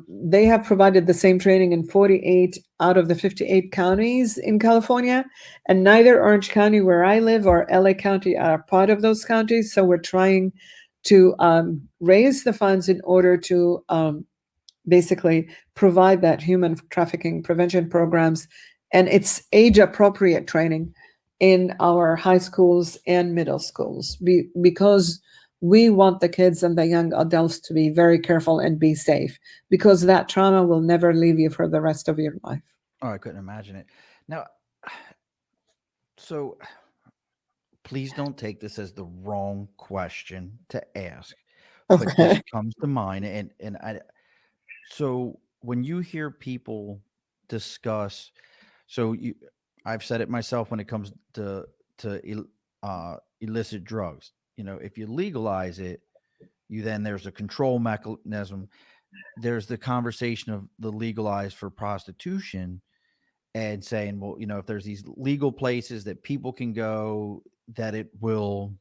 they have provided the same training in 48 out of the 58 counties in California. And neither Orange County, where I live, or LA County are part of those counties. So we're trying to raise the funds in order to basically provide that human trafficking prevention programs. And it's age appropriate training in our high schools and middle schools, because we want the kids and the young adults to be very careful and be safe, because that trauma will never leave you for the rest of your life. Oh, I couldn't imagine it. Now, so please don't take this as the wrong question to ask, but this Okay. comes to mind. So when you hear people discuss, I've said it myself when it comes to illicit drugs. If you legalize it, there's a control mechanism. There's the conversation of the legalized for prostitution, and saying, well, if there's these legal places that people can go, that it will,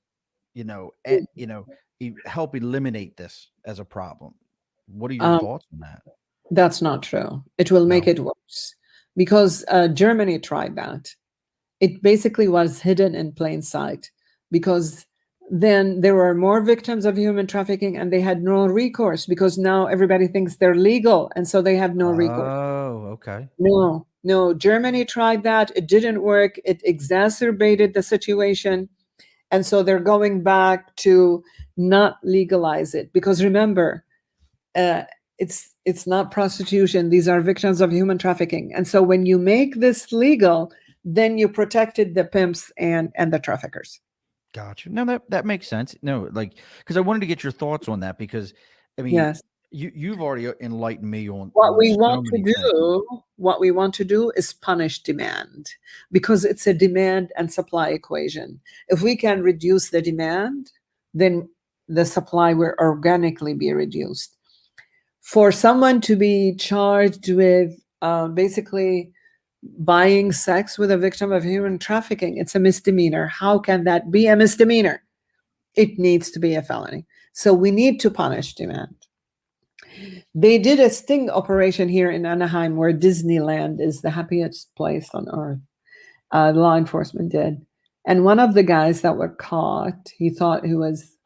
help eliminate this as a problem. What are your Um, thoughts on that? that's not true. It will make No. it worse, because Germany tried that. It basically was hidden in plain sight, because then there were more victims of human trafficking and they had no recourse because now everybody thinks they're legal and so they have no recourse. Oh, okay. No, no. Germany tried that. It didn't work. It exacerbated the situation. And so they're going back to not legalize it because remember, uh, it's not prostitution. These are victims of human trafficking. And so when you make this legal, then you protected the pimps and the traffickers. Gotcha. No, that makes sense. No, like because I wanted to get your thoughts on that because I mean Yes. you've already enlightened me What on we so want to many things. do, what we want to do is punish demand because it's a demand and supply equation. If we can reduce the demand, then the supply will organically be reduced. For someone to be charged with basically buying sex with a victim of human trafficking, it's a misdemeanor. How can that be a misdemeanor? It needs to be a felony. So we need to punish demand. They did a sting operation here in Anaheim where Disneyland is the happiest place on earth. Law enforcement did. And one of the guys that were caught, he thought he was,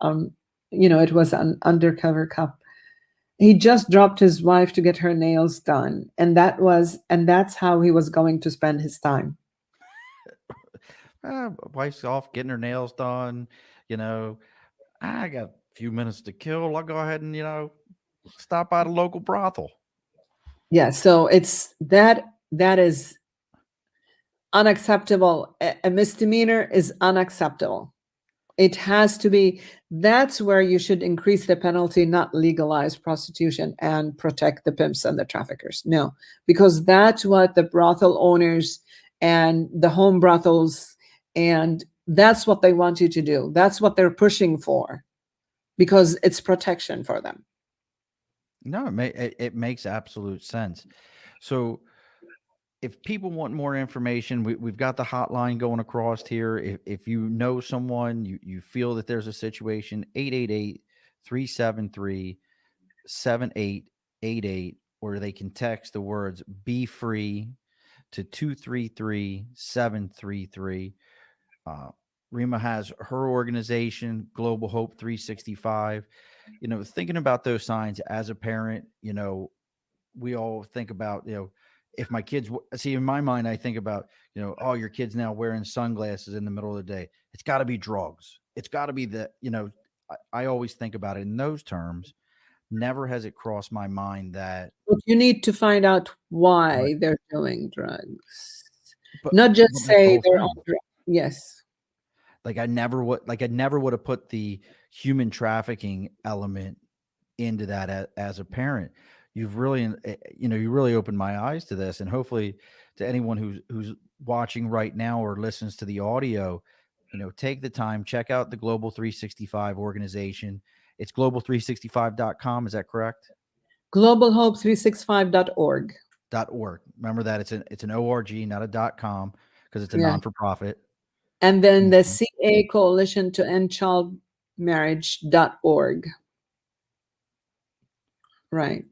it was an undercover cop. He just dropped his wife to get her nails done. And that's how he was going to spend his time. Wife's off getting her nails done. You know, I got a few minutes to kill. I'll go ahead and stop by the local brothel. Yeah. So that is unacceptable. A misdemeanor is unacceptable. It has to be, that's where you should increase the penalty, not legalize prostitution and protect the pimps and the traffickers. No, because that's what the brothel owners and the home brothels, and that's what they want you to do. That's what they're pushing for because it's protection for them. No, it makes absolute sense. So if people want more information, we've got the hotline going across here. If you know someone, you feel that there's a situation, 888-373-7888, or they can text the words "be free" to 233-733. Uh, Rima has her organization, Global Hope 365. Thinking about those signs as a parent, we all think about, if my kids see, in my mind, I think about, oh, your kid's now wearing sunglasses in the middle of the day. It's got to be drugs. It's got to be I always think about it in those terms. Never has it crossed my mind that, But you need to find out right, why they're doing drugs, but not just that's the say whole they're on thing. drugs. Yes. I never would have put the human trafficking element into that as a parent. You've really, you really opened my eyes to this, and hopefully to anyone who's watching right now or listens to the audio, take the time, check out the Global 365 organization. It's global365.com. Is that correct? Globalhope365.org. .org. Remember that it's an org, not a .com, because it's a Yeah. non-for-profit. And then the Mhm. CA Coalition to End Child Marriage.org. Right.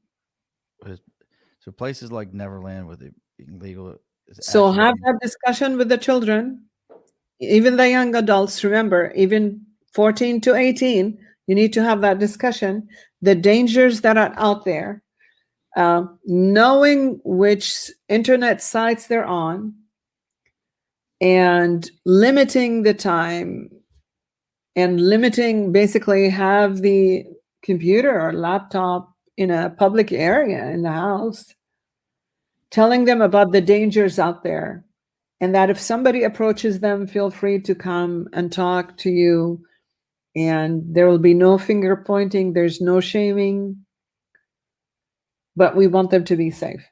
So places like Neverland with it being legal is So actually have that discussion with the children, even the young adults. Remember, even 14 to 18, you need to have that discussion. The dangers that are out there, knowing which internet sites they're on, and limiting the time and limiting, basically have the computer or laptop in a public area in the house, telling them about the dangers out there, and that if somebody approaches them, feel free to come and talk to you, and there will be no finger pointing, there's no shaming, but we want them to be safe.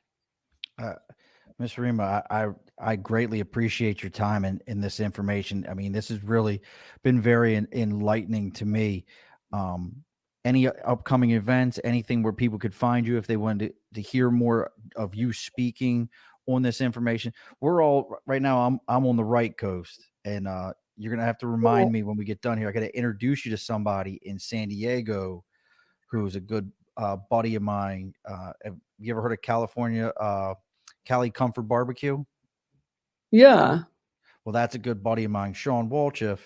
uh, Miss Rima, I greatly appreciate your time and this information. I mean, this has really been very enlightening to me. Um, any upcoming events, anything where people could find you if they wanted to hear more of you speaking on this information? We're all right now. I'm on the right coast, and you're gonna have to remind me when we get done here. I got to introduce you to somebody in San Diego who's a good buddy of mine. Have you ever heard of California? Cali Comfort Barbecue. Yeah. Well, that's a good buddy of mine, Sean Walchef.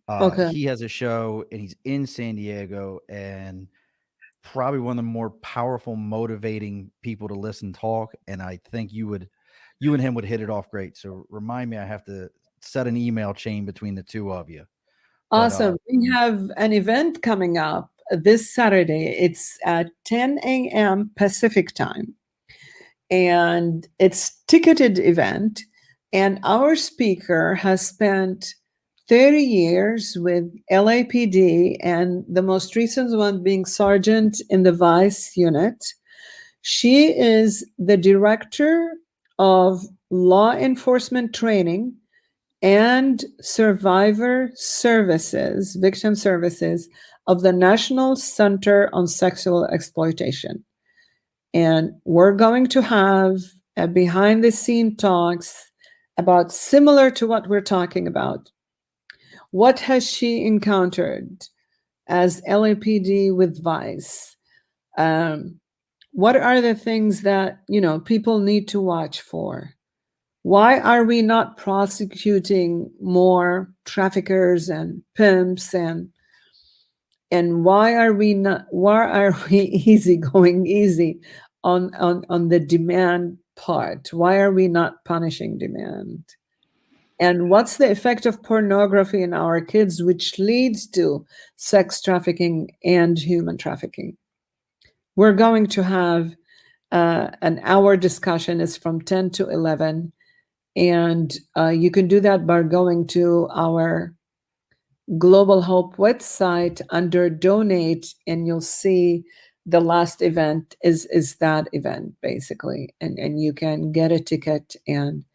Okay. He has a show and he's in San Diego, and probably one of the more powerful, motivating people to listen talk. And I think you and him would hit it off great. So remind me, I have to set an email chain between the two of you. But Awesome. We have an event coming up this Saturday. It's at 10 a.m. Pacific time. And it's ticketed event. And our speaker has spent 30 years with LAPD, and the most recent one being sergeant in the Vice unit. She is the director of law enforcement training and survivor services, victim services of the National Center on Sexual Exploitation. And we're going to have a behind the scene talks about similar to what we're talking about. What has she encountered as LAPD with Vice? What are the things that, people need to watch for? Why are we not prosecuting more traffickers and pimps, and why are we going easy on the demand part? Why are we not punishing demand? And what's the effect of pornography in our kids, which leads to sex trafficking and human trafficking? We're going to have an hour discussion. It's from 10 to 11. And you can do that by going to our Global Hope website under donate, and you'll see the last event is that event, basically. And you can get a ticket, and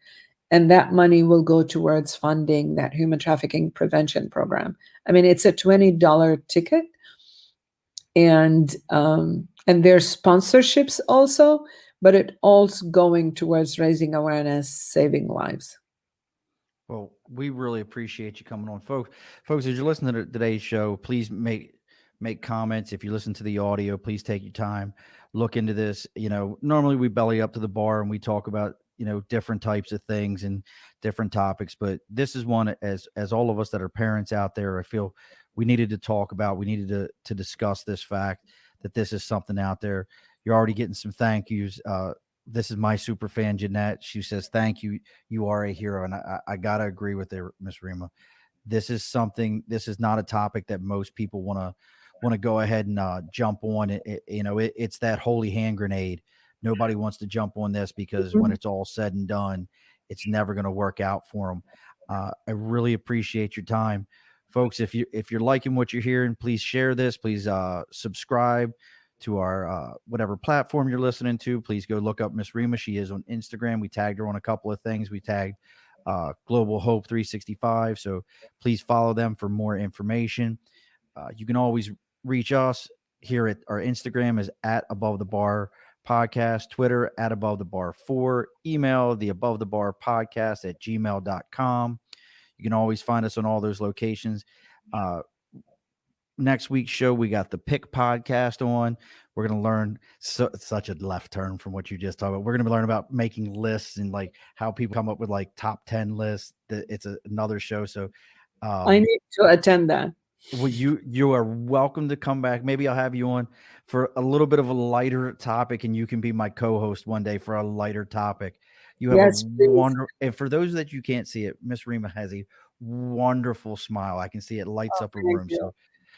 that money will go towards funding that human trafficking prevention program. I mean, it's a $20 ticket, and there's sponsorships also, but it all's going towards raising awareness, saving lives. Well, we really appreciate you coming on, folks. Folks, as you're listening to today's show, please make comments. If you listen to the audio, please take your time, look into this. Normally we belly up to the bar and we talk about different types of things and different topics, but this is one, as all of us that are parents out there, I feel we needed to talk about. We needed to discuss this fact that this is something out there. You're already getting some thank yous. This is my super fan, Jeanette. She says, thank you. You are a hero. And I got to agree with her, Miss Rima. This is not a topic that most people want to go ahead and jump on. It's that holy hand grenade. Nobody wants to jump on this because when it's all said and done, it's never going to work out for them. I really appreciate your time, folks. If you're liking what you're hearing, please share this. Please subscribe to our whatever platform you're listening to. Please go look up Miss Rima. She is on Instagram. We tagged her on a couple of things. We tagged Global Hope 365. So please follow them for more information. You can always reach us here at our Instagram is at Above the Bar Podcast, Twitter at Above the Bar 4, email the Above the Bar Podcast at gmail.com. You can always find us on all those locations. Next week's show, we got the Pick podcast on. We're going to learn such a left turn from what you just talked about. We're going to learn about making lists and like how people come up with like top 10 lists. It's another show. So I need to attend that. Well, you are welcome to come back. Maybe I'll have you on for a little bit of a lighter topic, and you can be my co-host one day for a lighter topic. You have a wonderful, and for those that you can't see it, Miss Rima has a wonderful smile. I can see it lights up a room.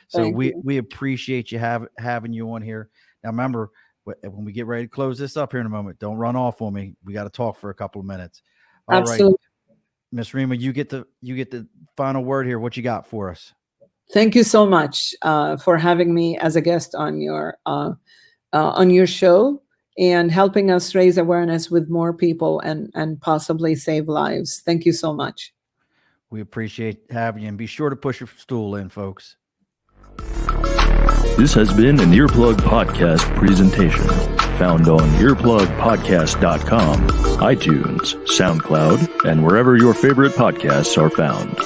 So we appreciate you having you on here. Now, remember, when we get ready to close this up here in a moment, don't run off on me. We got to talk for a couple of minutes. All Absolutely. Right, Miss Rima, you get the final word here. What you got for us? Thank you so much for having me as a guest on your show and helping us raise awareness with more people and possibly save lives. Thank you so much. We appreciate having you, and be sure to push your stool in, folks. This has been an Earplug Podcast presentation, found on earplugpodcast.com, iTunes, SoundCloud, and wherever your favorite podcasts are found.